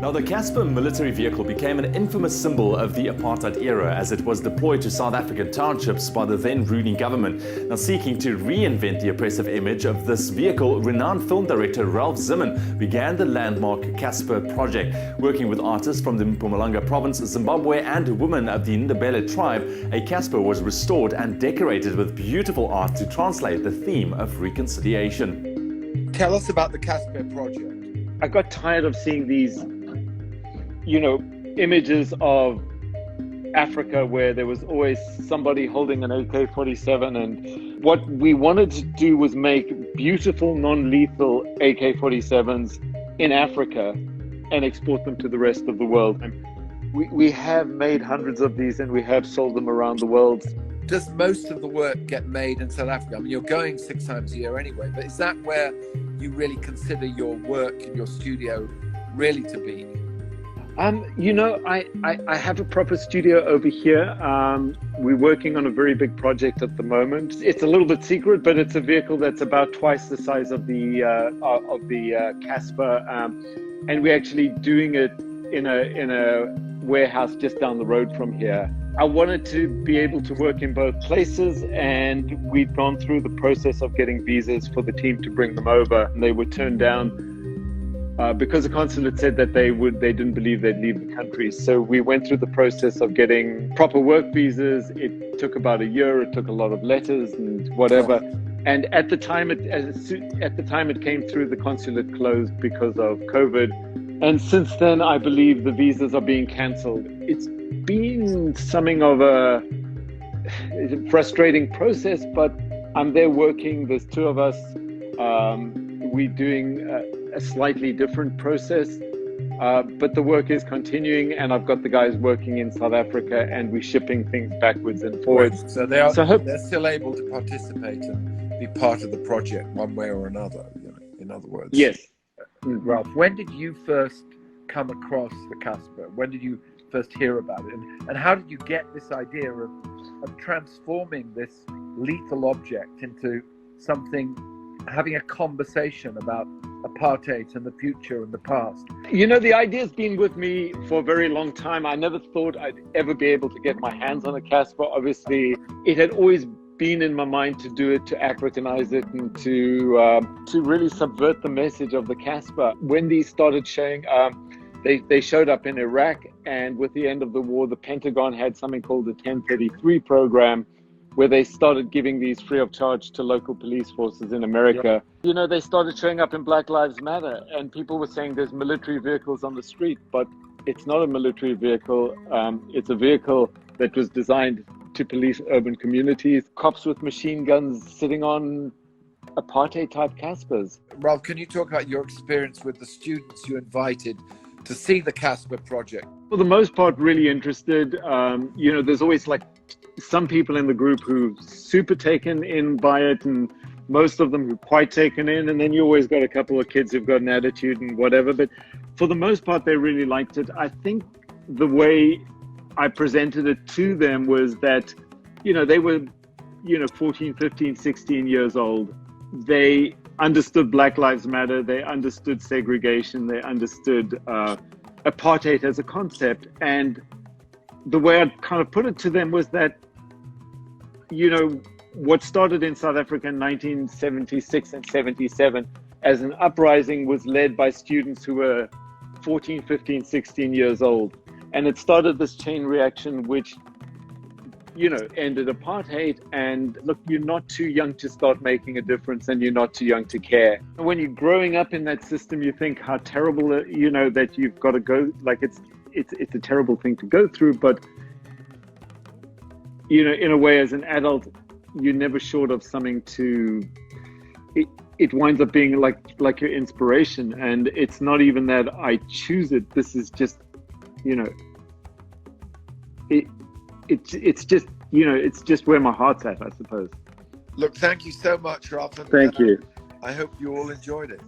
Now, the Casper military vehicle became an infamous symbol of the apartheid era as it was deployed to South African townships by the then ruling government. Now, seeking to reinvent the oppressive image of this vehicle, renowned film director Ralph Ziman began the landmark Casper project. Working with artists from the Mpumalanga province, Zimbabwe, and women of the Ndebele tribe, a Casper was restored and decorated with beautiful art to translate the theme of reconciliation. Tell us about the Casper project. I got tired of seeing these images of Africa where there was always somebody holding an AK-47, and what we wanted to do was make beautiful non-lethal AK-47s in Africa and export them to the rest of the world. And we have made hundreds of these and we have sold them around the world. Does most of the work get made in South Africa? I mean, you're going 6 times a year anyway, but is that where you really consider your work in your studio really to be? I have a proper studio over here. We're working on a very big project at the moment. It's a little bit secret, but it's a vehicle that's about twice the size of the Casper, and we're actually doing it in a warehouse just down the road from here. I wanted to be able to work in both places, and we'd gone through the process of getting visas for the team to bring them over, and they were turned down because the consulate said that they didn't believe they'd leave the country. So we went through the process of getting proper work visas. It took about a year. It took a lot of letters and whatever. And at the time it came through, the consulate closed because of COVID. And since then, I believe the visas are being cancelled. It's been something of a frustrating process, but I'm there working. There's 2 of us. We're doing a slightly different process, but the work is continuing, and I've got the guys working in South Africa, and we're shipping things backwards and forwards. Right. So they're still able to participate and be part of the project one way or another, in other words. Yes. Ralph, when did you first come across the Casper? When did you first hear about it? And how did you get this idea of transforming this lethal object into something, having a conversation about apartheid and the future and the past? The idea's been with me for a very long time. I never thought I'd ever be able to get my hands on a Casper. Obviously, it had always been in my mind to do it, to Africanize it, and to really subvert the message of the Casper. When these started showing, they showed up in Iraq, and with the end of the war, the Pentagon had something called the 1033 program, where they started giving these free of charge to local police forces in America. Yep. They started showing up in Black Lives Matter, and people were saying there's military vehicles on the street, but it's not a military vehicle. It's a vehicle that was designed to police urban communities. Cops with machine guns sitting on apartheid-type Caspers. Ralph, can you talk about your experience with the students you invited to see the Casper project? For the most part, really interested. There's always some people in the group who super taken in by it, and most of them who quite taken in, and then you always got a couple of kids who've got an attitude and whatever, but for the most part they really liked it. I think the way I presented it to them was that they were 14, 15, 16 years old. They understood Black Lives Matter, they understood segregation, they understood apartheid as a concept, and the way I'd kind of put it to them was that, what started in South Africa in 1976 and 77 as an uprising was led by students who were 14, 15, 16 years old. And it started this chain reaction, which, ended apartheid. And look, you're not too young to start making a difference, and you're not too young to care. When you're growing up in that system, you think how terrible, that you've got to go, it's a terrible thing to go through, but in a way, as an adult, you're never short of something to it winds up being like your inspiration. And it's not even that I choose it. This is just it's just it's just where my heart's at, I suppose. Look, thank you so much, Ralph. Thank you. I hope you all enjoyed it.